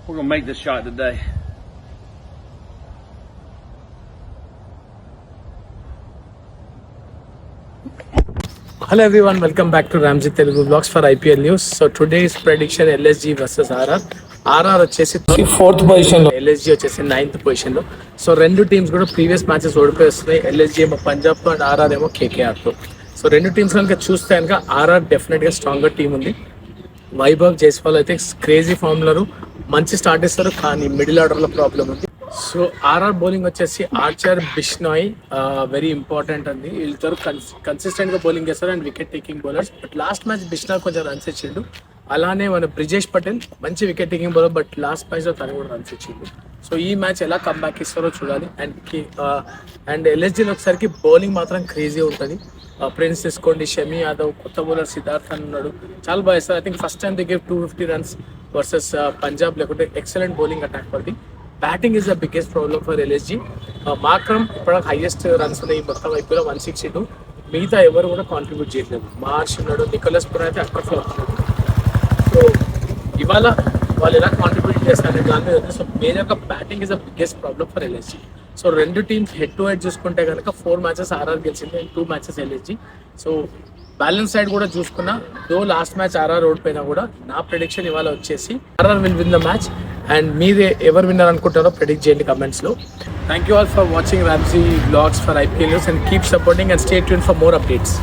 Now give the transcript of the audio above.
We're gonna make this shot today. Hello everyone, welcome back to Ramsey Telugu Vlogs for IPL News. So today's prediction LSG versus RR. RR వచ్చేసి 4th position లో, LSG వచ్చేసి 9th position లో. So రెండు teams కూడా previous matches ఓడిపోయి వస్తున్నాయి. LSG ఏమో పంజాబ్ తో అండ్ RR ఏమో KKR తో. సో రెండు టీమ్స్ కనుక చూస్తే కనుక RR డెఫినెట్ గా స్ట్రాంగర్ టీం ఉంది. వైభవ్ జైస్వాల్ అయితే క్రేజీ ఫార్ములర్ మంచి స్టార్ట్ ఇస్తారు, కానీ మిడిల్ ఆర్డర్ లో ప్రాబ్లం ఉంది. సో ఆర్ఆర్ బౌలింగ్ వచ్చేసి ఆర్చర్, బిష్నాయ్ వెరీ ఇంపార్టెంట్ అండి. వీళ్ళిద్దరు కన్సిస్టెంట్ గా బౌలింగ్ చేస్తారు and wicket taking bowlers. But last match Bishnoi కొంచెం రన్స్ ఇచ్చిండు. అలానే మన బ్రిజేష్ పటేల్ మంచి wicket taking bowler, but last match లో తను కూడా రన్స్ ఇచ్చిండు. సో ఈ మ్యాచ్ ఎలా కంబ్యాక్ ఇస్తారో చూడాలి. అండ్ ఎల్ఎస్జీలో వచ్చేసరికి బౌలింగ్ మాత్రం క్రేజీ ఉంటుంది. ప్రిన్స్ తీసుకోండి, షమి యాదవ్, కొత్త బౌలర్ సిద్ధార్థ్ అని ఉన్నాడు, చాలా బాగా ఇస్తారు. I think first time they gave 250 runs versus Punjab. లేకుంటే ఎక్సలెంట్ బౌలింగ్ అటాక్ పడింది. Batting is the biggest problem for LSG. Markram ఇప్పుడు హైయెస్ట్ రన్స్ ఉన్నాయి మొత్తం ఐపీఎల్ 162. మిగతా ఎవరు కూడా కాంట్రిబ్యూట్ చేయట్లేదు. మార్ష్ ఉన్నాడు, నికోలస్ పురా అయితే అక్కడ ఫ్లాప్ ఉన్నాడు. సో ఇవాళ వాళ్ళు ఎలా కాంట్రిబ్యూట్ చేస్తారనే దాని మీద. సో మేజర్గా batting is the biggest problem for LSG. So రెండు టీమ్స్ హెడ్ టు హెడ్ చూసుకుంటే కనుక 4 మ్యాచెస్ ఆర్ఆర్ గెలిచింది and 2 matches LSG. So balance side కూడా చూసుకున్నా, దో లాస్ట్ మ్యాచ్ ఆర్ఆర్ ఓడిపోయినా కూడా నా ప్రెడిక్షన్ ఇవాళ వచ్చేసి RR will win the match. And మీరే ఎవరు విన్నర్ అనుకుంటారో ప్రెడిక్ట్ చేయండి కమెంట్స్ లో. Thank you all for watching Ramsy vlogs for IPL news and keep supporting and stay tune for more updates.